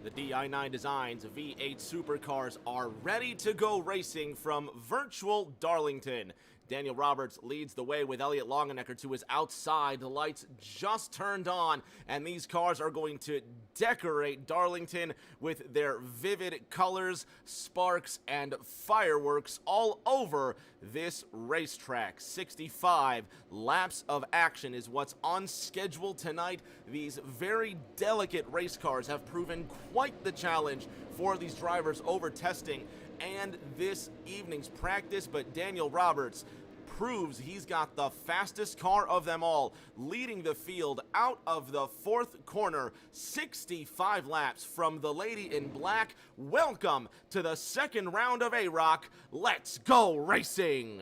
The DI9 Designs V8 supercars are ready to go racing from virtual Darlington. Daniel Roberts leads the way with Elliot Longenecker to his outside. The lights just turned on, and these cars are going to decorate Darlington with their vivid colors, sparks, and fireworks all over this racetrack. 65 laps of action is what's on schedule tonight. These very delicate race cars have proven quite the challenge for these drivers over testing and this evening's practice, but Daniel Roberts proves he's got the fastest car of them all, leading the field out of the fourth corner, 65 laps from the lady in black. Welcome to the second round of AROC. Let's go racing!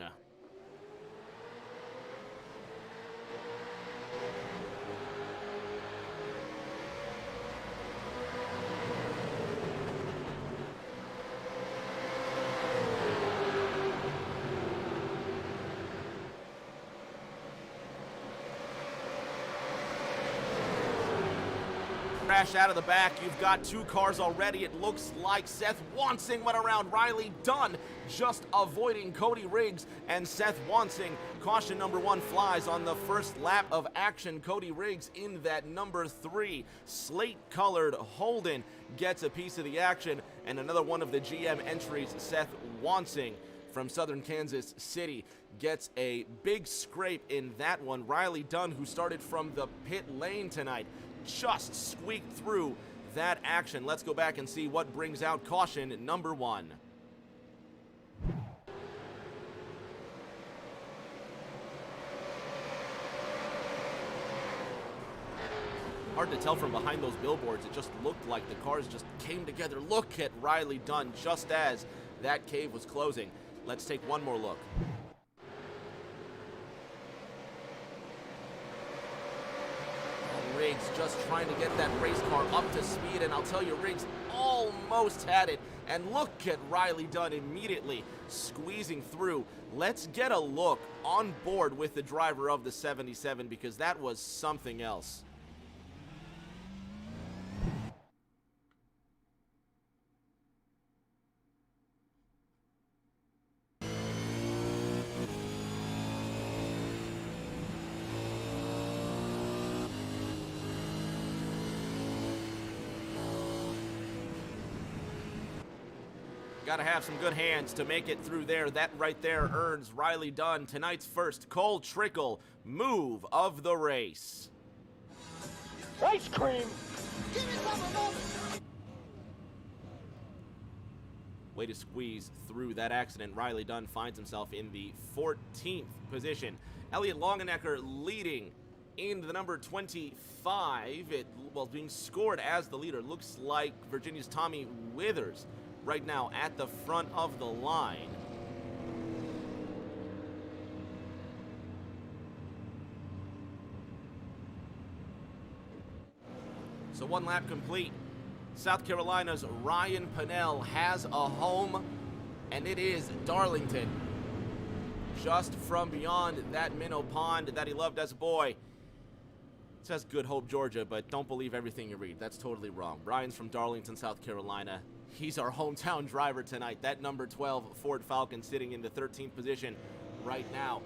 Crash out of the back. You've got two cars already. It looks like Seth Wansing went around Riley Dunn, just avoiding Cody Riggs and Seth Wansing. Caution number one flies on the first lap of action. Cody Riggs in that number 3 slate-colored Holden gets a piece of the action, and another one of the GM entries, Seth Wansing from Southern Kansas City, gets a big scrape in that one. Riley Dunn, who started from the pit lane tonight, just squeaked through that action. Let's go back and see what brings out caution number 1. Hard to tell from behind those billboards. It just looked like the cars just came together. Look at Riley Dunn just as that cave was closing. Let's take one more look. Riggs just trying to get that race car up to speed, and I'll tell you, Riggs almost had it. And look at Riley Dunn immediately squeezing through. Let's get a look on board with the driver of the 77, because that was something else. Got to have some good hands to make it through there. That right there earns Riley Dunn tonight's first Cole Trickle move of the race. Ice cream! Way to squeeze through that accident. Riley Dunn finds himself in the 14th position. Elliot Longenecker leading in the number 25. Being scored as the leader. Looks like Virginia's Tommy Withers right now at the front of the line. So one lap complete. South Carolina's Ryan Pennell has a home, and it is Darlington. Just from beyond that minnow pond that he loved as a boy. It says Good Hope, Georgia, but don't believe everything you read. That's totally wrong. Brian's from Darlington, South Carolina. He's our hometown driver tonight. That number 12 Ford Falcon sitting in the 13th position right now.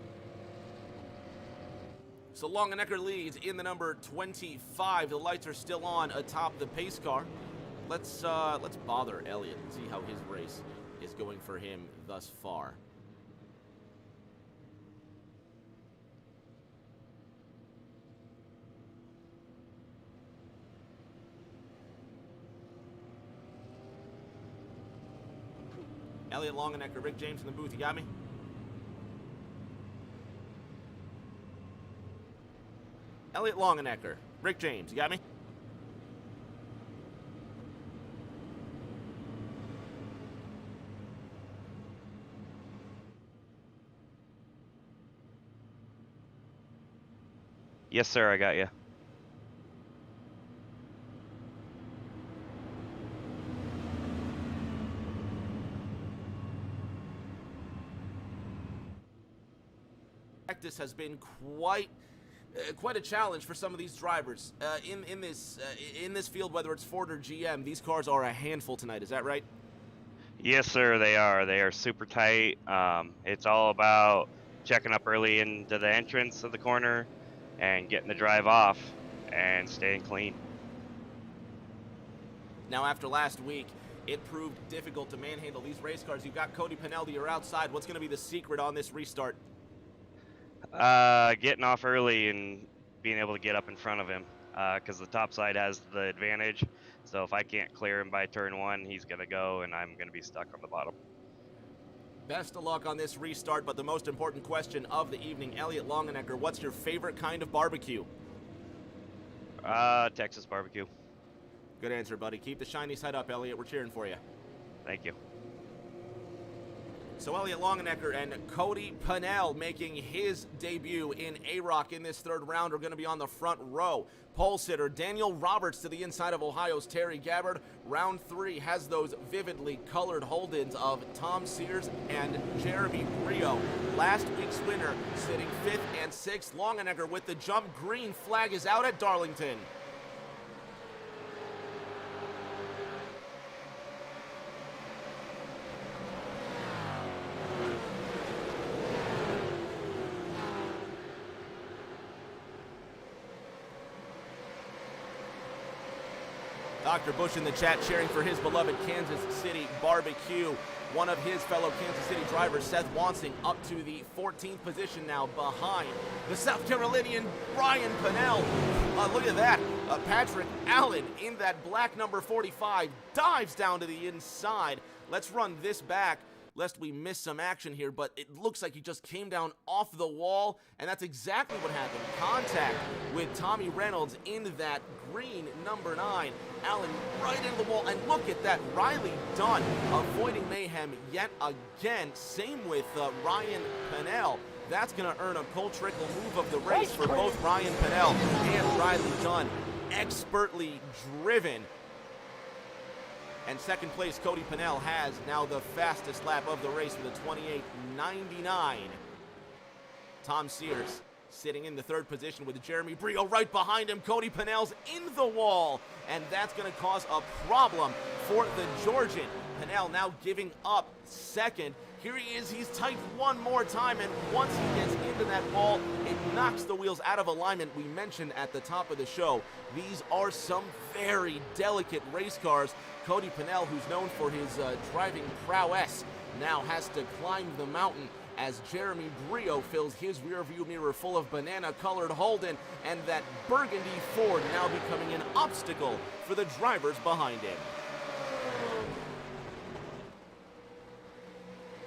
So Longenecker leads in the number 25. The lights are still on atop the pace car. Let's bother Elliot and see how his race is going for him thus far. Elliot Longenecker, Rick James in the booth, you got me? Elliot Longenecker, Rick James, you got me? Yes, sir, I got you. Practice has been quite quite a challenge for some of these drivers in this field, whether it's Ford or GM. These cars are a handful tonight. Is that right? Yes, sir, they are. They are super tight. It's all about checking up early into the entrance of the corner and getting the drive off and staying clean. Now, after last week, it proved difficult to manhandle these race cars. You've got Cody Pennell to your outside. What's going to be the secret on this restart? Getting off early and being able to get up in front of him, because the top side has the advantage. So if I can't clear him by turn 1, he's going to go, and I'm going to be stuck on the bottom. Best of luck on this restart, but the most important question of the evening, Elliot Longenecker, what's your favorite kind of barbecue? Texas barbecue. Good answer, buddy. Keep the shiny side up, Elliot. We're cheering for you. Thank you. So Elliot Longenecker and Cody Pennell making his debut in AROC in this third round are going to be on the front row. Pole sitter Daniel Roberts to the inside of Ohio's Terry Gabbard. Round 3 has those vividly colored hold-ins of Tom Sears and Jeremy Brio. Last week's winner sitting 5th and 6th. Longenecker with the jump. Green flag is out at Darlington. Dr. Bush in the chat cheering for his beloved Kansas City barbecue. One of his fellow Kansas City drivers, Seth Wansing, up to the 14th position now behind the South Carolinian Ryan Pennell. Look at that. Patrick Allen in that black number 45 dives down to the inside. Let's run this back lest we miss some action here, but it looks like he just came down off the wall, and that's exactly what happened. Contact with Tommy Reynolds in that green number 9. Allen right into the wall, and look at that. Riley Dunn avoiding mayhem yet again. Same with Ryan Pennell. That's going to earn a Cole Trickle move of the race for both Ryan Pennell and Riley Dunn. Expertly driven. And second place, Cody Pennell has now the fastest lap of the race with a 28.99. Tom Sears sitting in the third position with Jeremy Brio right behind him. Cody Pennell's in the wall, and that's going to cause a problem for the Georgian. Pennell now giving up second. Here he is, he's tight one more time, and once he gets into that wall, it knocks the wheels out of alignment. We mentioned at the top of the show, these are some very delicate race cars. Cody Pennell, who's known for his driving prowess, now has to climb the mountain as Jeremy Brio fills his rearview mirror full of banana-colored Holden, and that burgundy Ford now becoming an obstacle for the drivers behind him.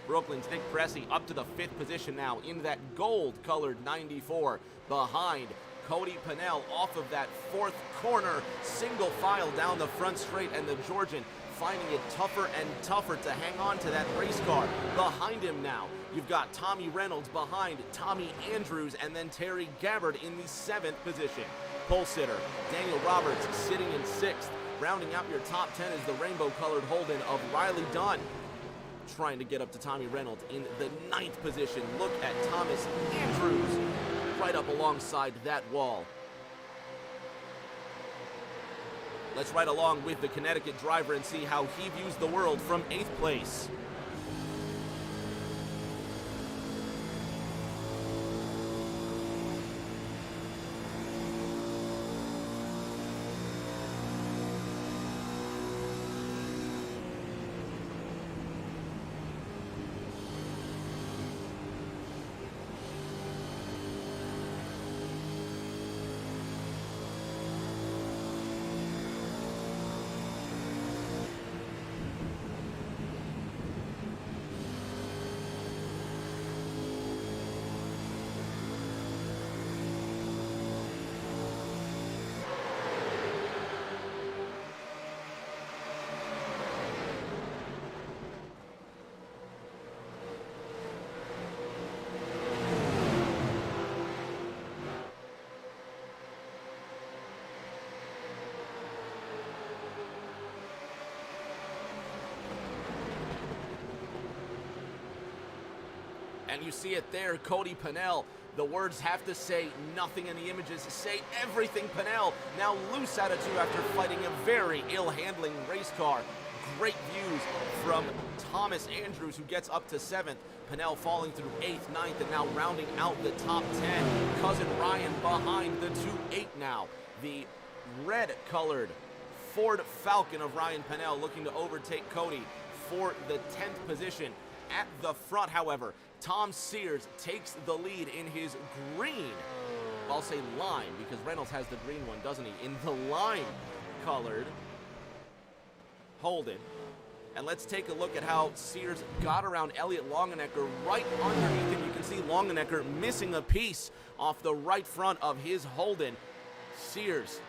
Brooklyn's Nick Pressey up to the 5th position now in that gold-colored 94 behind Cody Pennell off of that 4th corner, single file down the front straight, and the Georgian finding it tougher and tougher to hang on to that race car. Behind him now, you've got Tommy Reynolds behind Tommy Andrews, and then Terry Gabbard in the 7th position. Pole sitter Daniel Roberts sitting in 6th. Rounding out your top 10 is the rainbow-colored Holden of Riley Dunn, trying to get up to Tommy Reynolds in the 9th position. Look at Thomas Andrews right up alongside that wall. Let's ride along with the Connecticut driver and see how he views the world from 8th place. And you see it there, Cody Pennell The words have to say nothing, and the images say everything. Pennell now loose out of 2 after fighting a very ill-handling race car. Great views from Thomas Andrews, who gets up to 7th. Pennell falling through 8th, 9th, and now rounding out the top 10. Cousin Ryan behind the 2-8 now. The red-colored Ford Falcon of Ryan Pennell looking to overtake Cody for the 10th position. At the front, however, Tom Sears takes the lead in his green, I'll say lime, because Reynolds has the green one, doesn't he? In the lime-colored Holden. And let's take a look at how Sears got around Elliott Longenecker right underneath him. You can see Longenecker missing a piece off the right front of his Holden. Sears,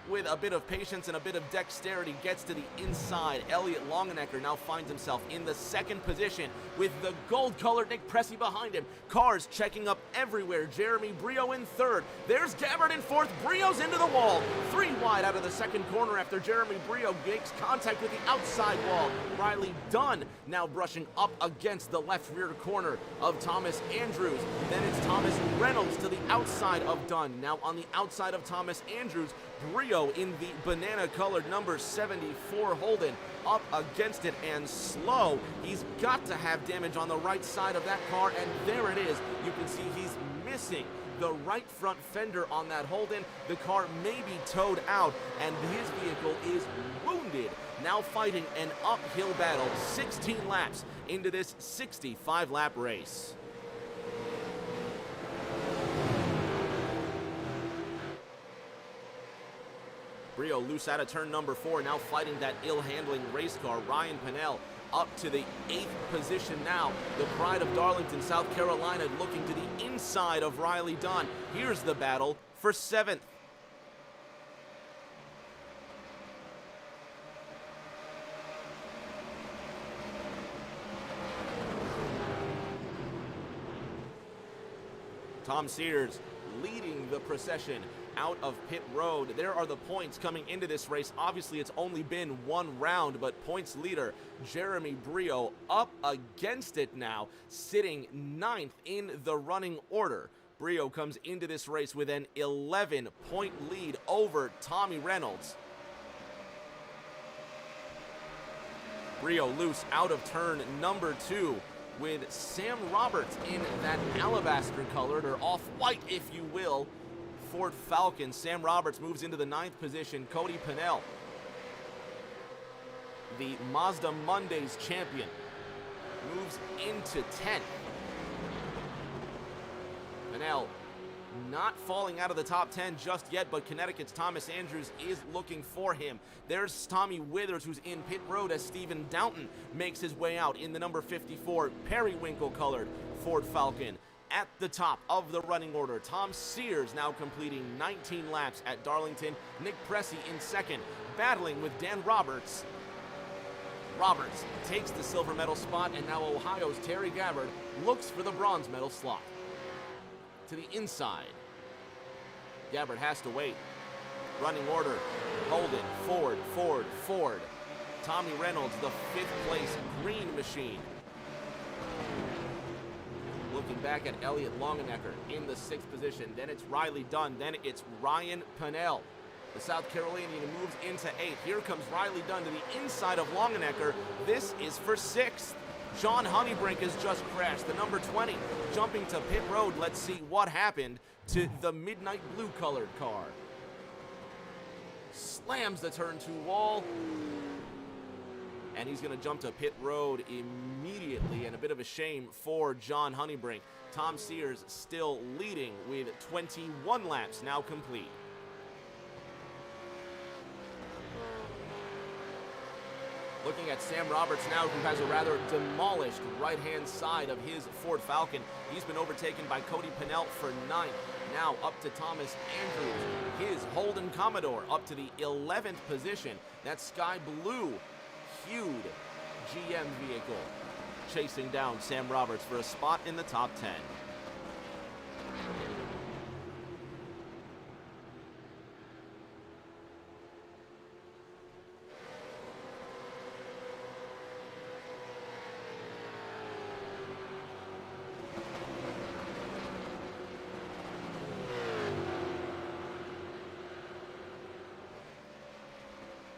with a bit of patience and a bit of dexterity, gets to the inside. Elliott Longenecker now finds himself in the 2nd position with the gold-colored Nick Pressey behind him. Cars checking up everywhere. Jeremy Brio in 3rd. There's Gabbard in 4th. Brio's into the wall. 3 wide out of the 2nd corner after Jeremy Brio makes contact with the outside wall. Riley Dunn now brushing up against the left rear corner of Thomas Andrews. Then it's Thomas Reynolds to the outside of Dunn. Now on the outside of Thomas Andrews, Brio in the banana-colored number 74 Holden up against it and slow. He's got to have damage on the right side of that car, and there it is. You can see he's missing the right front fender on that Holden. The car may be towed out, and his vehicle is wounded. Now fighting an uphill battle, 16 laps into this 65-lap race. Brio loose out of turn number 4, now fighting that ill-handling race car. Ryan Pennell up to the 8th position now. The pride of Darlington, South Carolina, looking to the inside of Riley Dunn. Here's the battle for 7th. Tom Sears leading the procession out of pit road. There are the points coming into this race. Obviously, it's only been 1 round, but points leader Jeremy Brio up against it now, sitting 9th in the running order. Brio comes into this race with an 11-point lead over Tommy Reynolds. Brio loose out of turn number 2 with Sam Roberts in that alabaster-colored, or off-white, if you will, Ford Falcon. Sam Roberts moves into the 9th position. Cody Pennell, the Mazda Mondays champion, moves into 10th. Pennell not falling out of the top 10 just yet, but Connecticut's Thomas Andrews is looking for him. There's Tommy Withers, who's in pit road as Stephen Downton makes his way out in the number 54 periwinkle-colored Ford Falcon. At the top of the running order, Tom Sears now completing 19 laps at Darlington. Nick Pressey in 2nd, battling with Dan Roberts. Roberts takes the silver medal spot, and now Ohio's Terry Gabbard looks for the bronze medal slot. To the inside, Gabbard has to wait. Running order, Holden, Ford, Ford, Ford. Tommy Reynolds, the 5th place green machine. Looking back at Elliott Longenecker in the 6th position. Then it's Riley Dunn. Then it's Ryan Pennell. The South Carolinian moves into 8th. Here comes Riley Dunn to the inside of Longenecker. This is for 6th. John Honeybrink has just crashed. The number 20 jumping to pit road. Let's see what happened to the midnight blue colored car. Slams the turn 2 wall. And he's going to jump to pit road immediately, and a bit of a shame for John Honeybrink. Tom Sears still leading with 21 laps now complete. Looking at Sam Roberts now, who has a rather demolished right-hand side of his Ford Falcon. He's been overtaken by Cody Pennell for 9th. Now up to Thomas Andrews. His Holden Commodore up to the 11th position. That sky blue hued GM vehicle chasing down Sam Roberts for a spot in the top 10.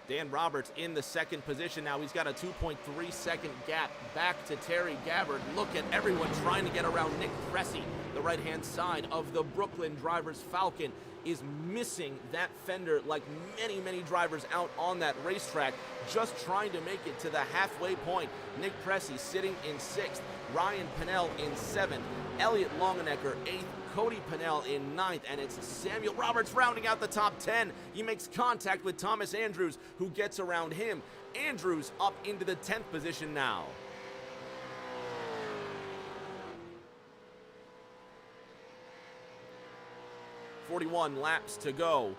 Dan Roberts in the second position now. He's got a 2.3-second gap back to Terry Gabbard. Look at everyone trying to get around Nick Cressy. The right-hand side of the Brooklyn drivers. Falcon is missing that fender like many, many drivers out on that racetrack, just trying to make it to the halfway point. Nick Cressy sitting in 6th, Ryan Pennell in 7th, Elliott Longenecker 8th, Cody Pennell in 9th, and it's Samuel Roberts rounding out the top 10. He makes contact with Thomas Andrews, who gets around him. Andrews up into the 10th position now. .41 laps to go.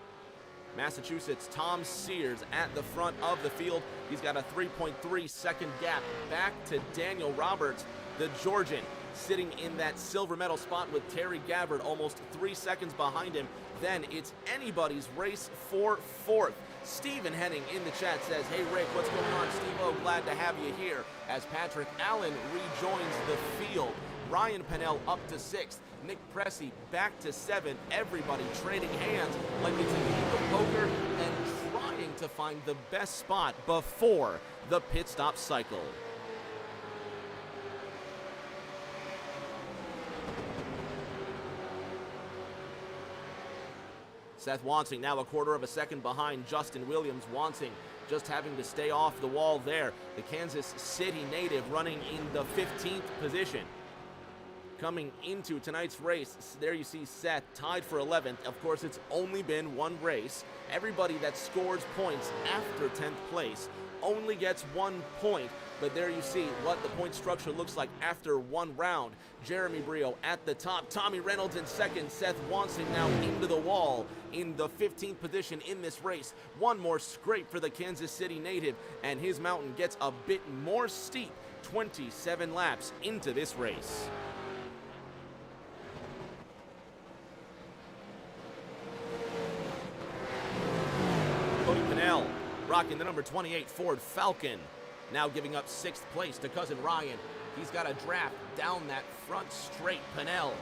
Massachusetts' Tom Sears at the front of the field. He's got a 3.3-second gap back to Daniel Roberts, the Georgian, sitting in that silver medal spot with Terry Gabbard almost 3 seconds behind him. Then it's anybody's race for 4th. Stephen Henning in the chat says, "Hey Rick, what's going on? Steve-O, glad to have you here," as Patrick Allen rejoins the field. Ryan Pennell up to 6th. Nick Cressy back to 7th. Everybody trading hands like it's a game of poker and trying to find the best spot before the pit stop cycle. Seth Wansing now a quarter of a second behind Justin Williams. Wansing just having to stay off the wall there. The Kansas City native running in the 15th position. Coming into tonight's race, there you see Seth tied for 11th. Of course, it's only been one race. Everybody that scores points after 10th place only gets 1 point. But there you see what the point structure looks like after one round. Jeremy Brio at the top, Tommy Reynolds in second, Seth Wansing now into the wall in the 15th position in this race. One more scrape for the Kansas City native, and his mountain gets a bit more steep 27 laps into this race. Cody Pennell rocking the number 28 Ford Falcon, now giving up 6th place to cousin Ryan. He's got a draft down that front straight. Pennell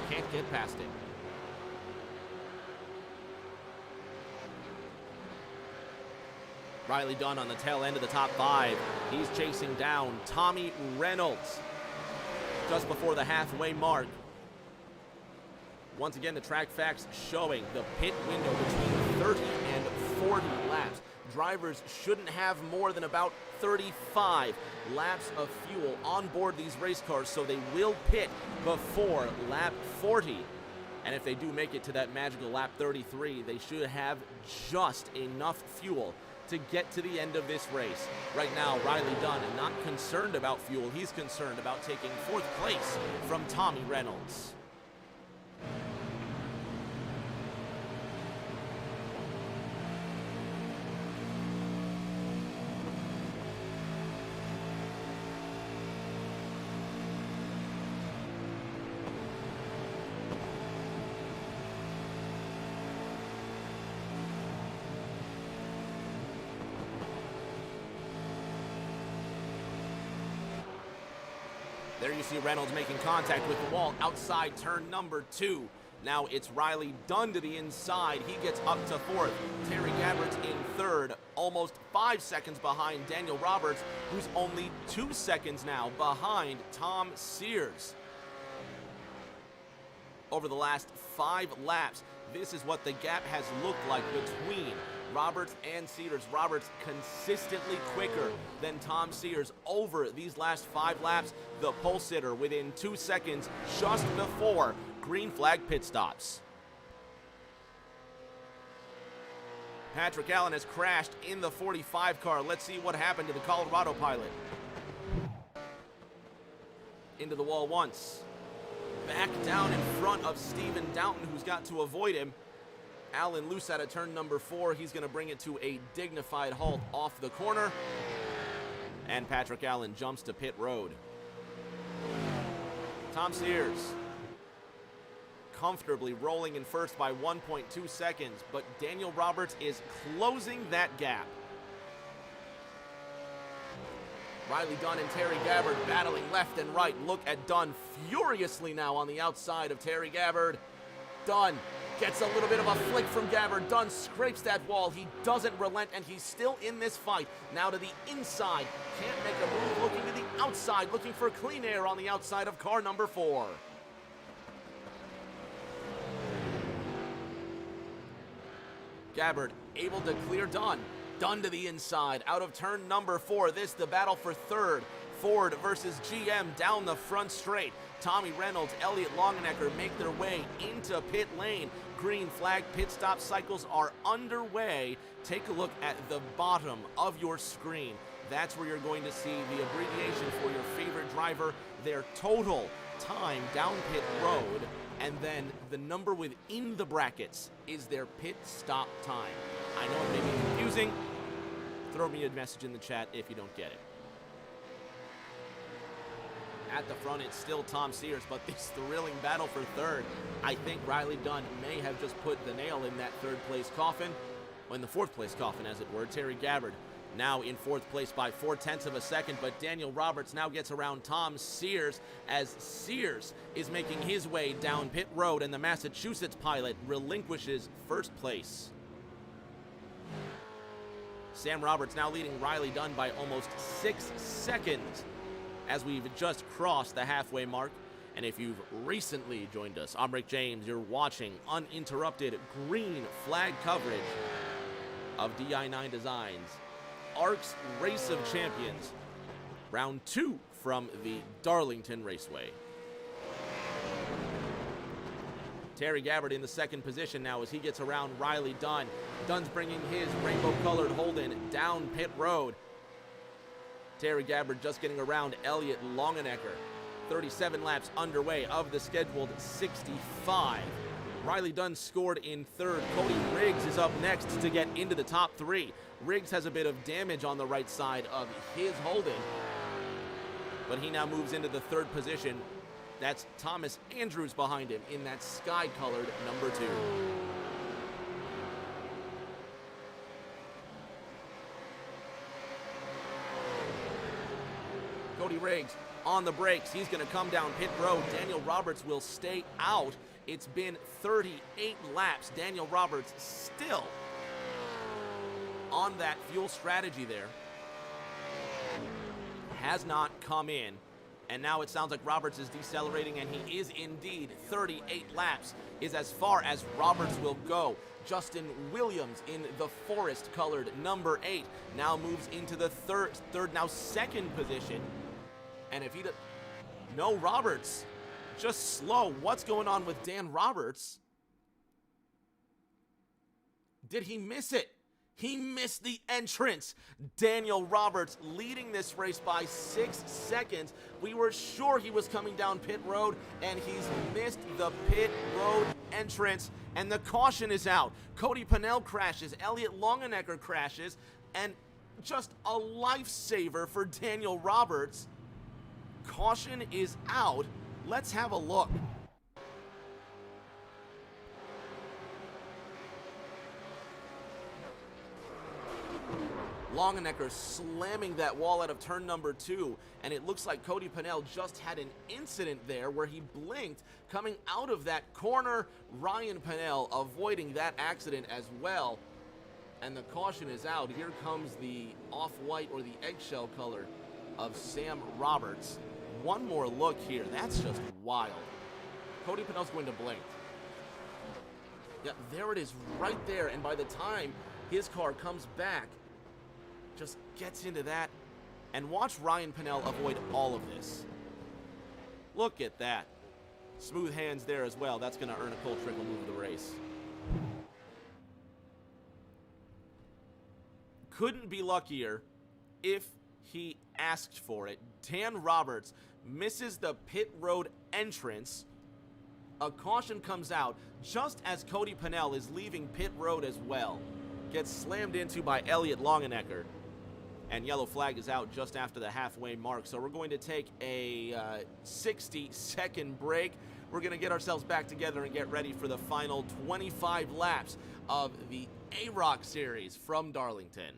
can't get past it. Riley Dunn on the tail end of the top 5. He's chasing down Tommy Reynolds just before the halfway mark. Once again, the track facts showing the pit window between 30 and 40 laps. Drivers shouldn't have more than about 35 laps of fuel on board these race cars, so they will pit before lap 40. And if they do make it to that magical lap 33, they should have just enough fuel to get to the end of this race. Right now, Riley Dunn not concerned about fuel. He's concerned about taking 4th place from Tommy Reynolds. There you see Reynolds making contact with the wall outside turn number 2. Now it's Riley Dunn to the inside. He gets up to 4th. Terry Gabbard's in 3rd, almost 5 seconds behind Daniel Roberts, who's only 2 seconds now behind Tom Sears. Over the last 5 laps, this is what the gap has looked like between Roberts and Sears. Roberts consistently quicker than Tom Sears over these last 5 laps. The pole sitter within 2 seconds just before green flag pit stops. Patrick Allen has crashed in the 45 car. Let's see what happened to the Colorado pilot. Into the wall once. Back down in front of Stephen Downton, who's got to avoid him. Allen loose out of turn number 4. He's going to bring it to a dignified halt off the corner. And Patrick Allen jumps to pit road. Tom Sears comfortably rolling in first by 1.2 seconds, but Daniel Roberts is closing that gap. Riley Dunn and Terry Gabbard battling left and right. Look at Dunn furiously now on the outside of Terry Gabbard. Dunn Gets a little bit of a flick from Gabbard. Dunn scrapes that wall. He doesn't relent, and he's still in this fight. Now to the inside. Can't make a move. Looking to the outside. Looking for clean air on the outside of car number 4. Gabbard able to clear Dunn. Dunn to the inside. Out of turn number 4. This the battle for third. Ford versus GM down the front straight. Tommy Reynolds, Elliott Longenecker make their way into pit lane. Green flag pit stop cycles are underway. Take a look at the bottom of your screen. That's where you're going to see the abbreviation for your favorite driver, their total time down pit road, and then the number within the brackets is their pit stop time. I know it may be confusing. Throw me a message in the chat if you don't get it. At the front, it's still Tom Sears, but this thrilling battle for third. I think Riley Dunn may have just put the nail in that third place coffin, or in the fourth place coffin, as it were. Terry Gabbard now in fourth place by 0.4 of a second, but Daniel Roberts now gets around Tom Sears as Sears is making his way down pit road, and the Massachusetts pilot relinquishes first place. Sam Roberts now leading Riley Dunn by almost 6 seconds as we've just crossed the halfway mark. And if you've recently joined us, I'm Rick James. You're watching uninterrupted green flag coverage of DI9 Designs, ARC's Race of Champions, round 2 from the Darlington Raceway. Terry Gabbard in the second position now as he gets around Riley Dunn. Dunn's bringing his rainbow-colored Holden down pit road. Terry Gabbard just getting around Elliott Longenecker. 37 laps underway of the scheduled 65. Riley Dunn scored in third. Cody Riggs is up next to get into the top 3. Riggs has a bit of damage on the right side of his Holden, but he now moves into the third position. That's Thomas Andrews behind him in that sky-colored number 2. Cody Riggs on the brakes. He's going to come down pit road. Daniel Roberts will stay out. It's been 38 laps. Daniel Roberts still on that fuel strategy there. Has not come in. And now it sounds like Roberts is decelerating, and he is indeed. 38 laps is as far as Roberts will go. Justin Williams in the forest-colored number 8 now moves into the second position. And if he does, no Roberts, just slow. What's going on with Dan Roberts? Did he miss it? He missed the entrance. Daniel Roberts leading this race by 6 seconds. We were sure he was coming down pit road, and he's missed the pit road entrance, and the caution is out. Cody Pennell crashes, Elliott Longenecker crashes, and just a lifesaver for Daniel Roberts. Caution is out. Let's have a look. Longenecker slamming that wall out of turn number 2, and it looks like Cody Pennell just had an incident there where he blinked coming out of that corner. Ryan Pennell avoiding that accident as well, and the caution is out. Here comes the off-white or the eggshell color of Sam Roberts. One more look here. That's just wild. Cody Pennell's going to blink. Yeah, there it is right there, and by the time his car comes back, just gets into that, and watch Ryan Pennell avoid all of this. Look at that. Smooth hands there as well. That's going to earn a Cole Trickle move of the race. Couldn't be luckier if he asked for it. Dan Roberts misses the pit road entrance. A caution comes out just as Cody Pennell is leaving pit road as well. Gets slammed into by Elliott Longenecker. And yellow flag is out just after the halfway mark. So we're going to take a 60-second break. We're going to get ourselves back together and get ready for the final 25 laps of the AROC series from Darlington.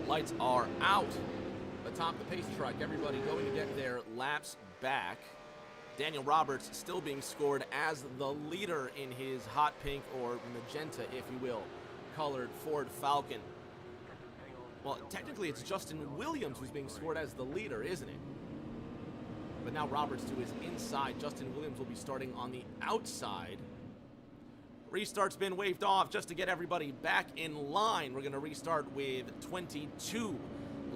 Lights are out atop the pace track. Everybody going to get their laps back. Daniel Roberts still being scored as the leader in his hot pink, or magenta, if you will, colored Ford Falcon. Well, technically it's Justin Williams who's being scored as the leader, isn't it? But now Roberts to his inside. Justin Williams will be starting on the outside. Restart's been waved off just to get everybody back in line. We're going to restart with 22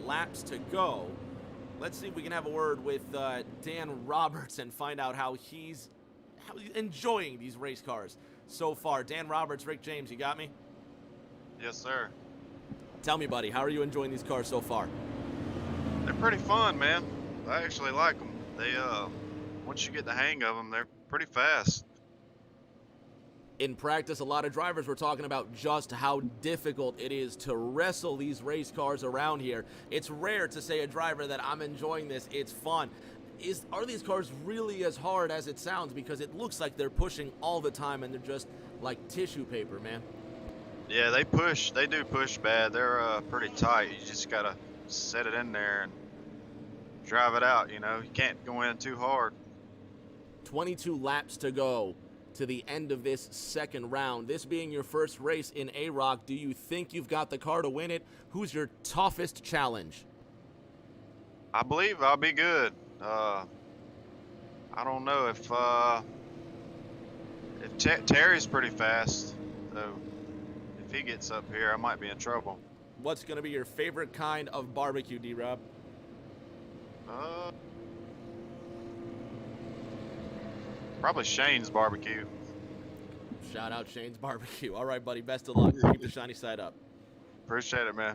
laps to go. Let's see if we can have a word with Dan Roberts and find out how he's enjoying these race cars so far. Dan Roberts, Rick James, you got me? Yes, sir. Tell me, buddy, how are you enjoying these cars so far? They're pretty fun, man. I actually like them. They, once you get the hang of them, they're pretty fast. In practice, a lot of drivers were talking about just how difficult it is to wrestle these race cars around here. It's rare to say a driver that I'm enjoying this, it's fun. Are these cars really as hard as it sounds? Because it looks like they're pushing all the time and they're just like tissue paper, man. Yeah, they do push bad. They're pretty tight. You just gotta set it in there and drive it out, you know. You can't go in too hard. 22 laps to go to the end of this second round. This being your first race in AROC, do you think you've got the car to win it? Who's your toughest challenge? I believe I'll be good. I don't know if Terry's pretty fast, so if he gets up here, I might be in trouble. What's going to be your favorite kind of barbecue, D-Rob? Probably Shane's barbecue. Shout out Shane's barbecue. All right, buddy, best of luck. Keep the shiny side up. Appreciate it, man.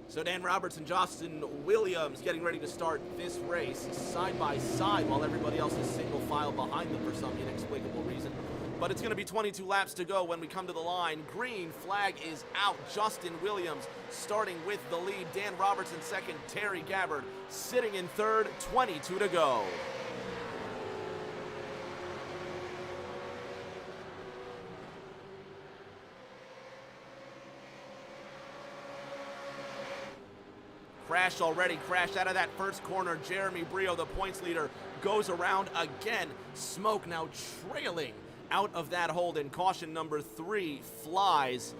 So Dan Roberts and Justin Williams getting ready to start this race side by side while everybody else is single file behind them for some inexplicable reason. But it's going to be 22 laps to go when we come to the line. Green flag is out. Justin Williams starting with the lead. Dan Roberts in second. Terry Gabbard sitting in third. 22 to go. Crashed already, crashed out of that first corner. Jeremy Brio, the points leader, goes around again. Smoke now trailing out of that hold, and caution number 3 flies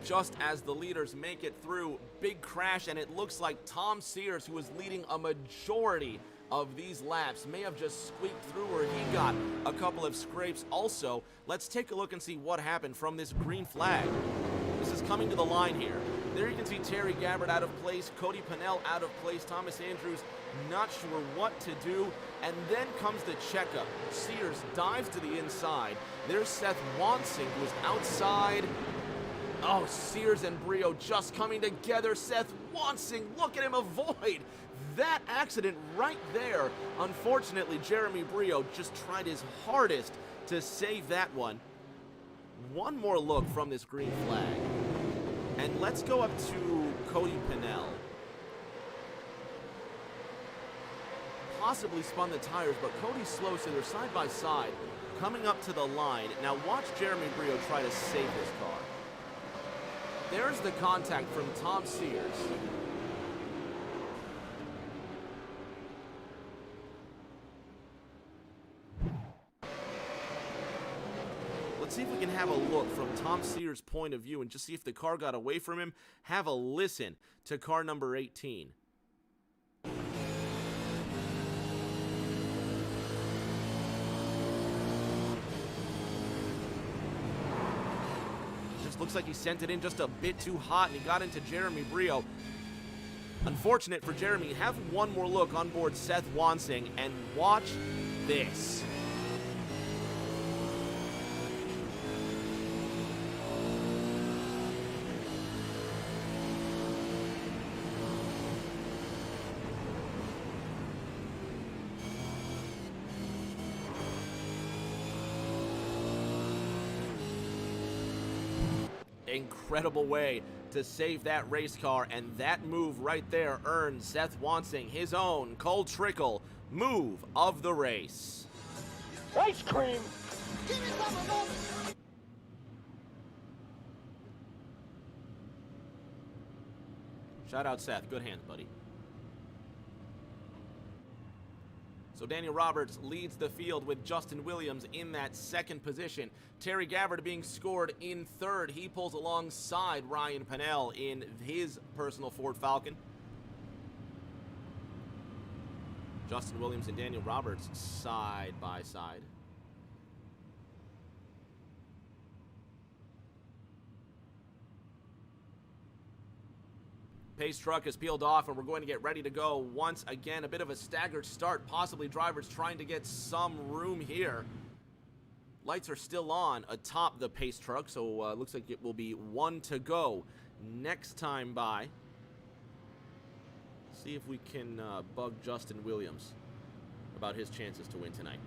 just as the leaders make it through. Big crash, and it looks like Tom Sears, who was leading a majority of these laps, may have just squeaked through, or he got a couple of scrapes also. Let's take a look and see what happened from this green flag. This is coming to the line here. There you can see Terry Gabbard out of place, Cody Pennell out of place, Thomas Andrews not sure what to do, and then comes the checkup. Sears dives to the inside. There's Seth Wansing, who's outside. Oh, Sears and Brio just coming together. Seth Wansing, look at him avoid that accident right there. Unfortunately, Jeremy Brio just tried his hardest to save that one. One more look from this green flag. And let's go up to Cody Pennell. Possibly spun the tires, but Cody's slow, so they're side by side, coming up to the line. Now watch Jeremy Brio try to save this car. There's the contact from Tom Sears. Let's see if we can have a look from Tom Sears' point of view and just see if the car got away from him. Have a listen to car number 18. Just looks like he sent it in just a bit too hot, and he got into Jeremy Brio. Unfortunate for Jeremy. Have one more look on board Seth Wansing, and watch this. Incredible way to save that race car, and that move right there earned Seth Wansing his own Cole Trickle move of the race. Ice cream! Shout out Seth. Good hands, buddy. So Daniel Roberts leads the field with Justin Williams in that second position. Terry Gabbard being scored in third. He pulls alongside Ryan Pennell in his personal Ford Falcon. Justin Williams and Daniel Roberts side by side. Pace truck is peeled off and we're going to get ready to go once again. A bit of a staggered start, possibly drivers trying to get some room here. Lights are still on atop the pace truck, so looks like it will be 1 to go next time by. See if we can bug Justin Williams about his chances to win tonight.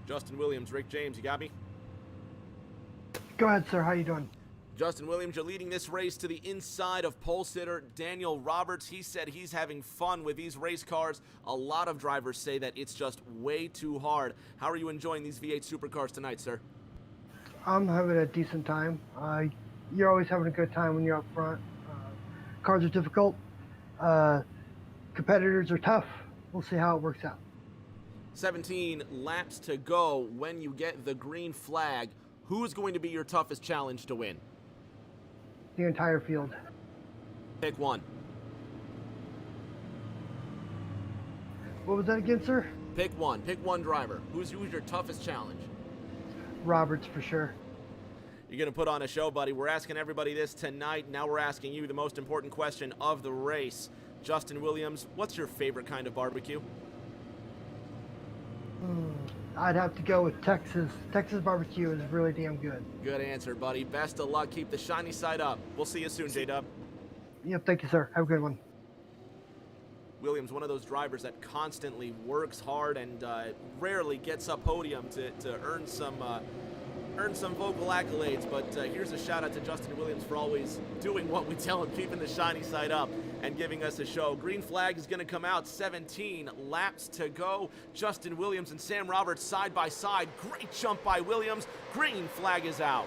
Justin Williams, Rick James, you got me? Go ahead, sir. How you doing? Justin Williams, you're leading this race to the inside of pole sitter Daniel Roberts. He said he's having fun with these race cars. A lot of drivers say that it's just way too hard. How are you enjoying these V8 supercars tonight, sir? I'm having a decent time. You're always having a good time when you're up front. Cars are difficult. Competitors are tough. We'll see how it works out. 17 laps to go when you get the green flag. Who is going to be your toughest challenge to win? The entire field. Pick one. What was that again, sir? Pick one. Pick one driver. Who's your toughest challenge? Roberts, for sure. You're going to put on a show, buddy. We're asking everybody this tonight. Now we're asking you the most important question of the race. Justin Williams, what's your favorite kind of barbecue? I'd have to go with Texas. Texas barbecue is really damn good. Good answer, buddy. Best of luck. Keep the shiny side up. We'll see you soon, J-Dub. Yep, thank you, sir. Have a good one. Williams, one of those drivers that constantly works hard and rarely gets up podium to earn some vocal accolades. But here's a shout out to Justin Williams for always doing what we tell him, keeping the shiny side up and giving us a show. Green flag is going to come out. 17 laps to go. Justin Williams and Sam Roberts side by side. Great jump by Williams. Green flag is out.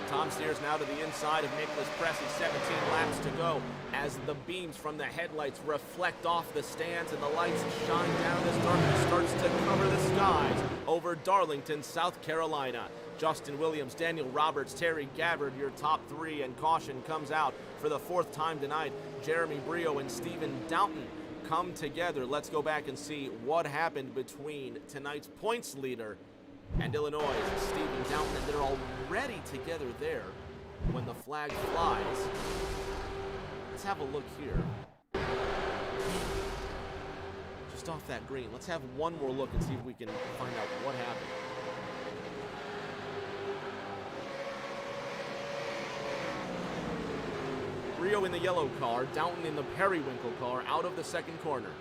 Tom steers now to the inside of Nicholas Pressey. 17 laps to go as the beams from the headlights reflect off the stands and the lights shine down as darkness starts to cover the skies over Darlington, South Carolina. Justin Williams, Daniel Roberts, Terry Gabbard, your top three, and caution comes out for the fourth time tonight. Jeremy Brio and Stephen Downton come together. Let's go back and see what happened between tonight's points leader and Illinois' Stephen Downton, and they're already together there when the flag flies. Let's have a look here. Just off that green. Let's have one more look and see if we can find out what happened. Rio in the yellow car, Downton in the periwinkle car, out of the second corner.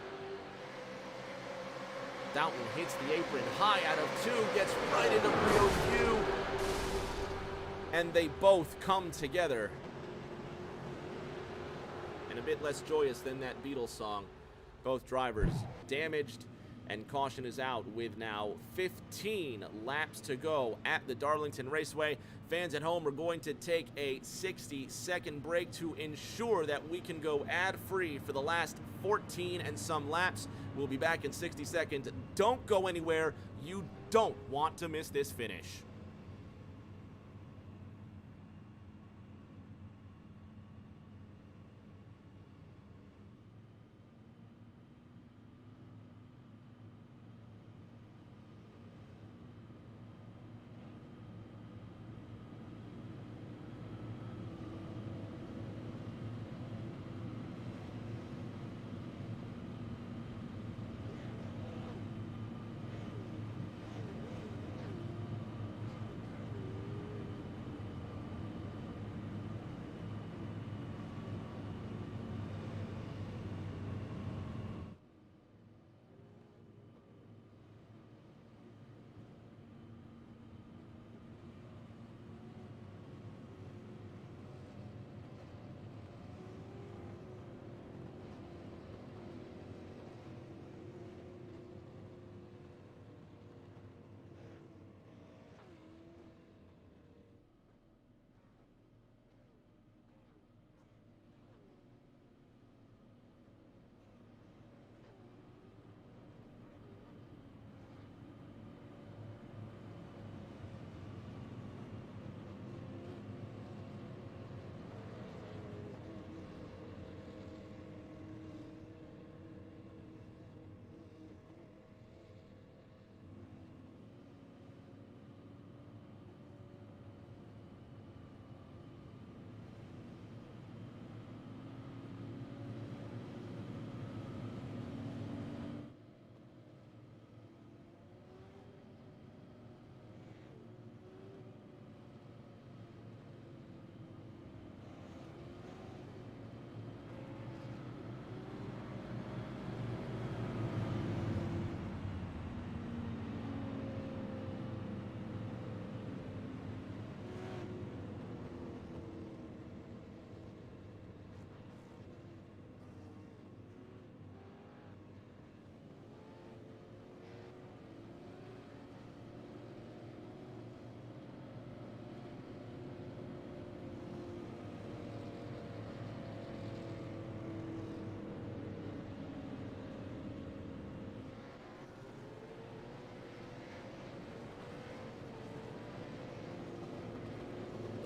Downton hits the apron high out of two, gets right into Rio's view, and they both come together. And a bit less joyous than that Beatles song. Both drivers damaged, and caution is out with now 15 laps to go at the Darlington Raceway. Fans at home are going to take a 60-second break to ensure that we can go ad-free for the last 14 and some laps. We'll be back in 60 seconds. Don't go anywhere. You don't want to miss this finish.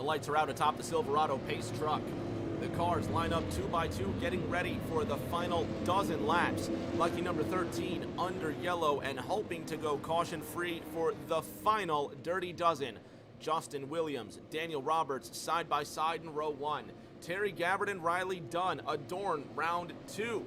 The lights are out atop the Silverado pace truck. The cars line up 2 by 2, getting ready for the final dozen laps. Lucky number 13 under yellow and hoping to go caution-free for the final dirty dozen. Justin Williams, Daniel Roberts side by side in row 1. Terry Gabbard and Riley Dunn adorn round 2.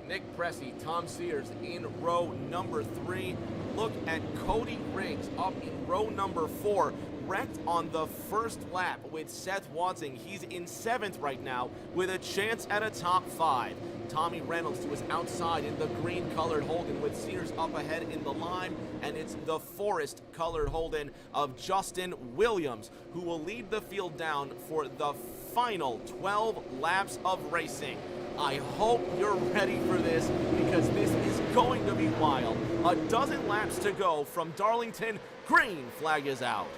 Nick Pressey, Tom Sears in row number 3. Look at Cody Riggs up in row number 4. Wrecked on the first lap with Seth Watson. He's in 7th right now with a chance at a top 5. Tommy Reynolds to his outside in the green-colored Holden with Sears up ahead in the lime, and it's the forest-colored Holden of Justin Williams who will lead the field down for the final 12 laps of racing. I hope you're ready for this because this is going to be wild. A dozen laps to go from Darlington. Green flag is out.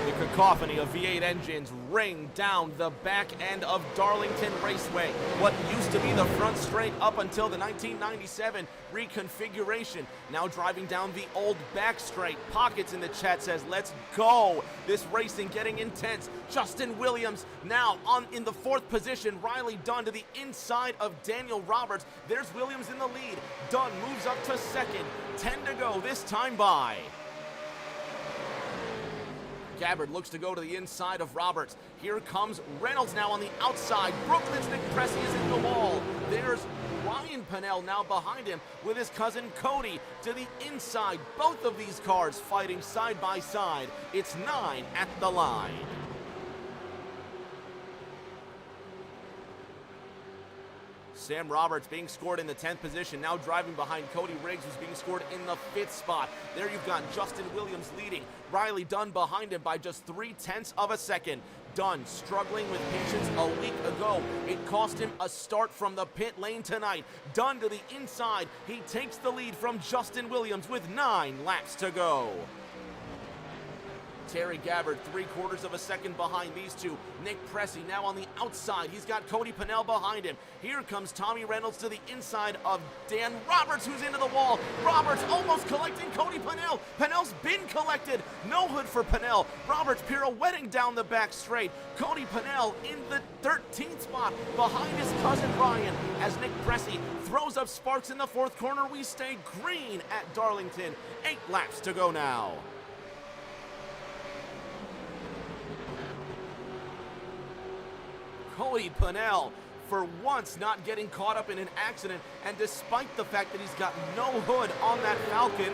The cacophony of V8 engines ring down the back end of Darlington Raceway. What used to be the front straight up until the 1997 reconfiguration. Now driving down the old back straight. Pockets in the chat says, let's go. This racing getting intense. Justin Williams now in the 4th position. Riley Dunn to the inside of Daniel Roberts. There's Williams in the lead. Dunn moves up to 2nd. 10 to go this time by. Gabbard looks to go to the inside of Roberts. Here comes Reynolds now on the outside. Brooklyn's Nick Pressey is in the wall. There's Ryan Pennell now behind him with his cousin Cody to the inside. Both of these cars fighting side by side. It's 9 at the line. Sam Roberts being scored in the 10th position, now driving behind Cody Riggs, who's being scored in the 5th spot. There you've got Justin Williams leading. Riley Dunn behind him by just 0.3 of a second. Dunn struggling with patience a week ago. It cost him a start from the pit lane tonight. Dunn to the inside. He takes the lead from Justin Williams with 9 laps to go. Terry Gabbard 0.75 of a second behind these two. Nick Pressey now on the outside. He's got Cody Pennell behind him. Here comes Tommy Reynolds to the inside of Dan Roberts, who's into the wall. Roberts almost collecting Cody Pennell. Pennell's been collected. No hood for Pennell. Roberts pirouetting down the back straight. Cody Pennell in the 13th spot behind his cousin Ryan as Nick Pressey throws up sparks in the 4th corner. We stay green at Darlington. 8 laps to go now. Cody Pennell, for once not getting caught up in an accident, and despite the fact that he's got no hood on that Falcon,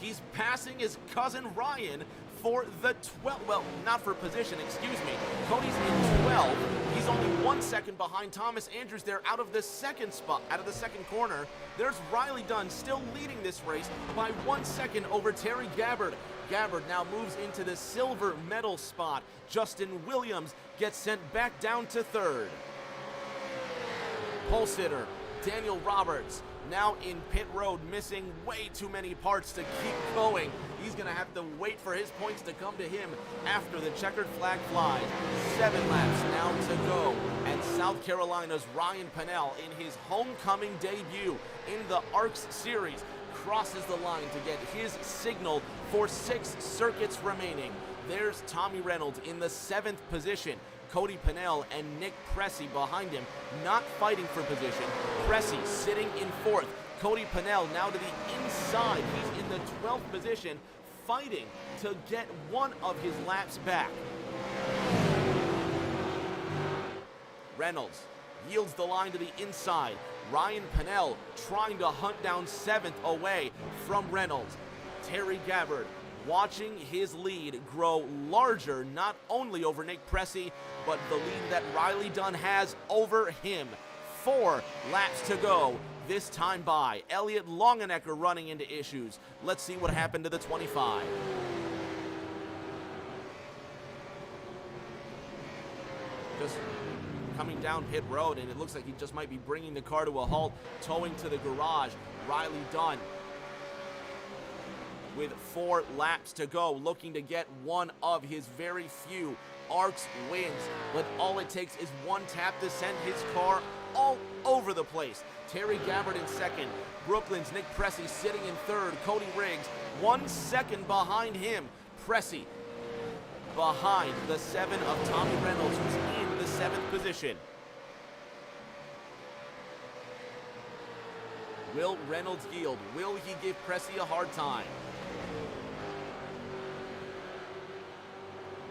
he's passing his cousin Ryan for the 12th, well, not for position, excuse me. Cody's in 12. He's only 1 second behind Thomas Andrews there out of the 2nd spot, out of the 2nd corner. There's Riley Dunn still leading this race by 1 second over Terry Gabbard. Gabbard now moves into the silver medal spot. Justin Williams gets sent back down to 3rd. Pole sitter Daniel Roberts now in pit road, missing way too many parts to keep going. He's going to have to wait for his points to come to him after the checkered flag flies. 7 laps now to go, and South Carolina's Ryan Pennell in his homecoming debut in the ARCS series crosses the line to get his signal for 6 circuits remaining. There's Tommy Reynolds in the 7th position. Cody Pennell and Nick Pressey behind him, not fighting for position. Pressey sitting in 4th. Cody Pennell now to the inside. He's in the 12th position, fighting to get one of his laps back. Reynolds yields the line to the inside. Ryan Pennell trying to hunt down 7th away from Reynolds. Terry Gabbard watching his lead grow larger, not only over Nick Pressey, but the lead that Riley Dunn has over him. 4 laps to go this time by. Elliott Longenecker running into issues. Let's see what happened to the 25. Just coming down pit road, and it looks like he just might be bringing the car to a halt, towing to the garage. Riley Dunn with 4 laps to go, looking to get one of his very few ARC's wins. But all it takes is one tap to send his car all over the place. Terry Gabbard in second. Brooklyn's Nick Pressey sitting in third. Cody Riggs 1 second behind him. Pressey behind the 7 of Tommy Reynolds, who's in the 7th position. Will Reynolds yield? Will he give Pressey a hard time?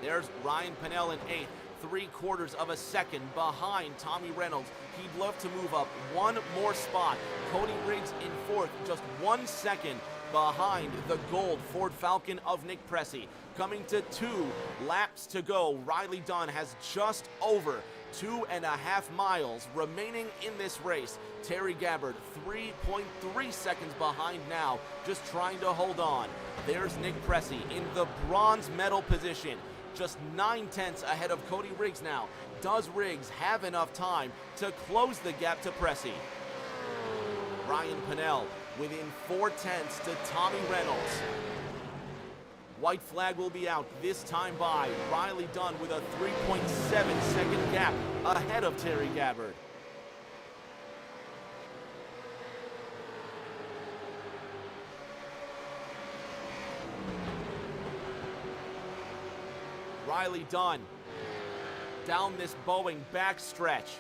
There's Ryan Pennell in 8th, 3/4 of a second behind Tommy Reynolds. He'd love to move up one more spot. Cody Riggs in 4th, just 1 second behind the gold Ford Falcon of Nick Pressey. Coming to 2 laps to go, Riley Dunn has just over 2.5 miles remaining in this race. Terry Gabbard 3.3 seconds behind now, just trying to hold on. There's Nick Pressey in the bronze medal position, just 9/10 ahead of Cody Riggs now. Does Riggs have enough time to close the gap to Pressey? Ryan Pennell within 4/10 to Tommy Reynolds. White flag will be out this time by Riley Dunn with a 3.7 second gap ahead of Terry Gabbard. Riley Dunn down this Boeing backstretch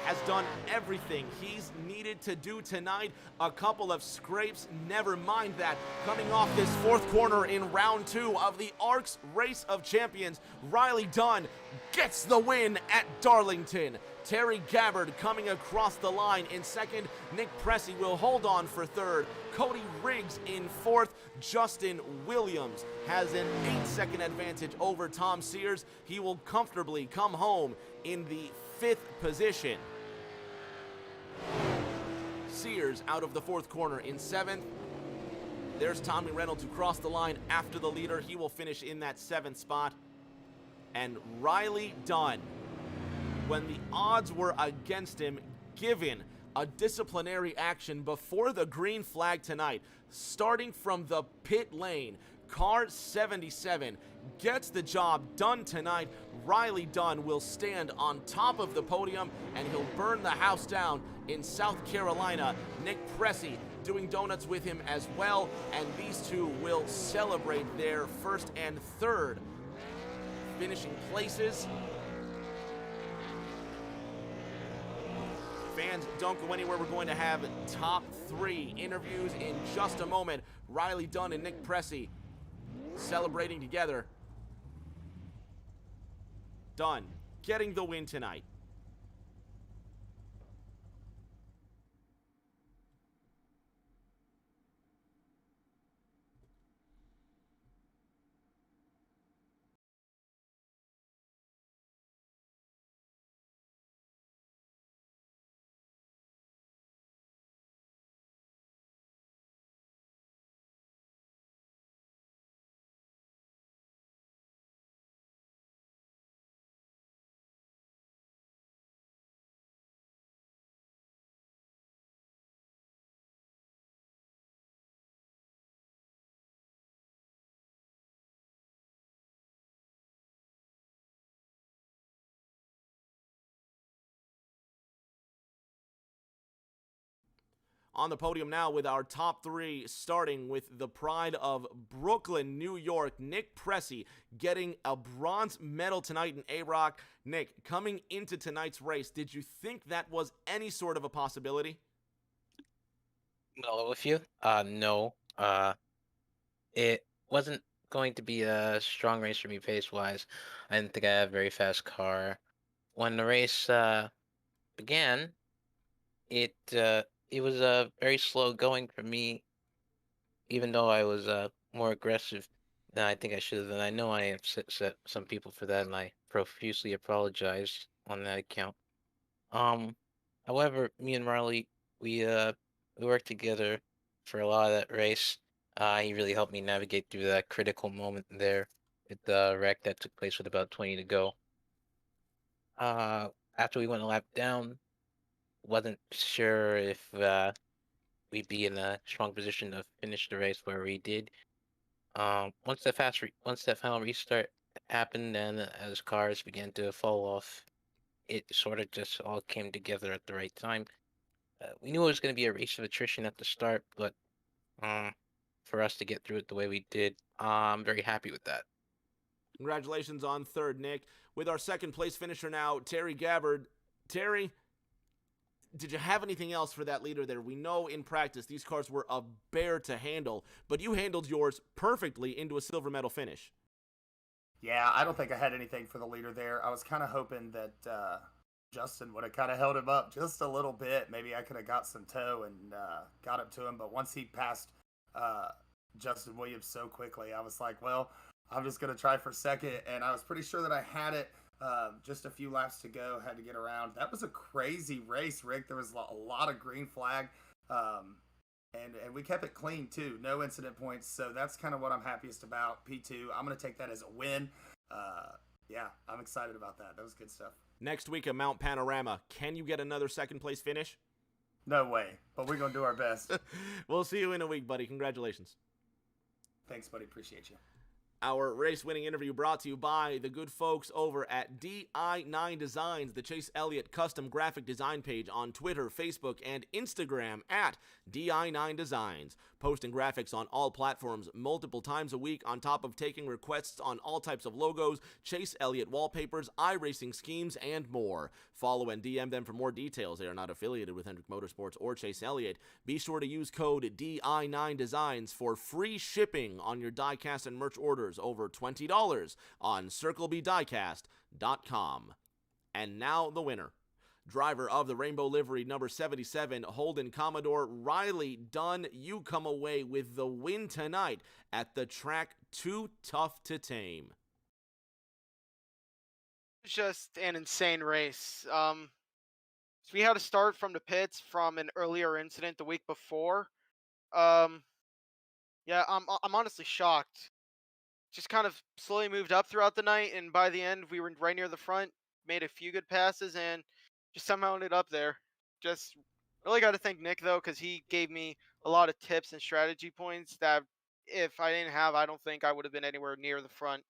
has done everything he's needed to do tonight. A couple of scrapes, never mind that. Coming off this 4th corner in round 2 of the ARC's Race of Champions, Riley Dunn gets the win at Darlington. Terry Gabbard coming across the line in 2nd. Nick Pressey will hold on for 3rd. Cody Riggs in 4th. Justin Williams has an 8-second advantage over Tom Sears. He will comfortably come home in the 5th position. Sears out of the 4th corner in 7th. There's Tommy Reynolds, who crossed the line after the leader. He will finish in that 7th spot. And Riley Dunn, when the odds were against him, given a disciplinary action before the green flag tonight, starting from the pit lane, car 77 gets the job done tonight. Riley Dunn will stand on top of the podium, and he'll burn the house down in South Carolina. Nick Pressey doing donuts with him as well, and these two will celebrate their 1st and 3rd finishing places. Fans, don't go anywhere. We're going to have top 3 interviews in just a moment. Riley Dunn and Nick Pressey celebrating together. Dunn getting the win tonight. On the podium now with our top 3, starting with the pride of Brooklyn, New York, Nick Pressey getting a bronze medal tonight in AROC. Nick, coming into tonight's race, did you think that was any sort of a possibility? Well, with you, no. It wasn't going to be a strong race for me pace-wise. I didn't think I had a very fast car. When the race began, it was very slow going for me, even though I was more aggressive than I think I should have. And I know I have set some people for that, and I profusely apologize on that account. Um, However, me and Marley, we worked together for a lot of that race. He really helped me navigate through that critical moment there with the wreck that took place with about 20 to go. after we went a lap down, wasn't sure if we'd be in a strong position to finish the race where we did. Once that final restart happened, and as cars began to fall off, it sort of just all came together at the right time. We knew it was going to be a race of attrition at the start, but um, for us to get through it the way we did, I'm very happy with that. Congratulations on third, Nick. With our second place finisher now, Terry Gabbard. Terry, did you have anything else for that leader there? We know in practice these cars were a bear to handle, but you handled yours perfectly into a silver medal finish. Yeah, I don't think I had anything for the leader there. I was kind of hoping that Justin would have kind of held him up just a little bit. Maybe I could have got some toe and got up to him. But once he passed Justin Williams so quickly, I was like, well, I'm just going to try for second. And I was pretty sure that I had it. Just a few laps to go, had to get around. That was a crazy race, Rick. There was a lot of green flag. And we kept it clean, too. No incident points. So that's kind of what I'm happiest about. P2, I'm going to take that as a win. Yeah, I'm excited about that. That was good stuff. Next week at Mount Panorama, can you get another second place finish? No way, but we're going to do our best. We'll see you in a week, buddy. Congratulations. Thanks, buddy. Appreciate you. Our race-winning interview brought to you by the good folks over at DI9 Designs, the Chase Elliott custom graphic design page on Twitter, Facebook, and Instagram at DI9 Designs. Posting graphics on all platforms multiple times a week on top of taking requests on all types of logos, Chase Elliott wallpapers, iRacing schemes, and more. Follow and DM them for more details. They are not affiliated with Hendrick Motorsports or Chase Elliott. Be sure to use code DI9 Designs for free shipping on your diecast and merch orders over $20 on CircleBDiecast.com. And now the winner. Driver of the Rainbow Livery number 77, Holden Commodore Riley Dunn. You come away with the win tonight at the track Too Tough to Tame. Just an insane race. So we had to start from the pits from an earlier incident the week before. Yeah, I'm honestly shocked. Just kind of slowly moved up throughout the night, and by the end, we were right near the front, made a few good passes, and just somehow ended up there. Just really got to thank Nick, though, because he gave me a lot of tips and strategy points that if I didn't have, I don't think I would have been anywhere near the front.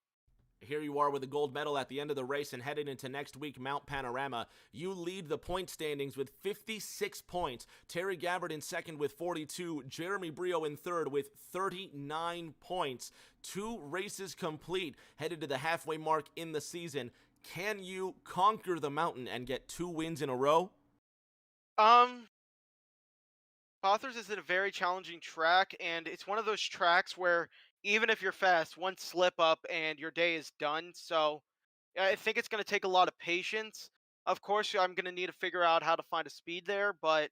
Here you are with a gold medal at the end of the race and headed into next week Mount Panorama. You lead the point standings with 56 points. Terry Gabbard in second with 42. Jeremy Brio in third with 39 points. 2 races complete, headed to the halfway mark in the season. Can you conquer the mountain and get 2 wins in a row? Bathurst is a very challenging track, and it's one of those tracks where even if you're fast, one slip up and your day is done. So I think it's going to take a lot of patience. Of course, I'm going to need to figure out how to find a speed there, but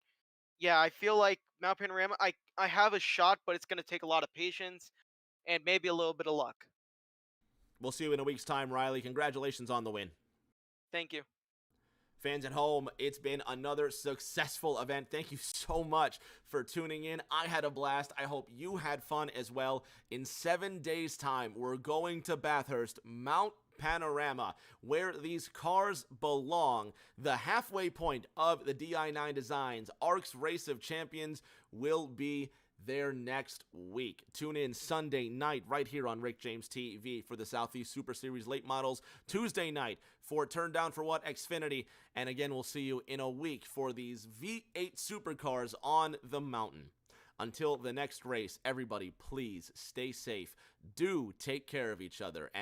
yeah, I feel like Mount Panorama, I have a shot, but it's going to take a lot of patience and maybe a little bit of luck. We'll see you in a week's time, Riley. Congratulations on the win. Thank you. Fans at home, it's been another successful event. Thank you so much for tuning in. I had a blast. I hope you had fun as well. In 7 days' time, we're going to Bathurst, Mount Panorama, where these cars belong. The halfway point of the DI9 Designs ARC's Race of Champions will be there next week. Tune in Sunday night right here on Rick James TV for the Southeast Super Series late models. Tuesday night for Turn Down for What Xfinity. And again, we'll see you in a week for these V8 supercars on the mountain. Until the next race, everybody, please stay safe. Do take care of each other. And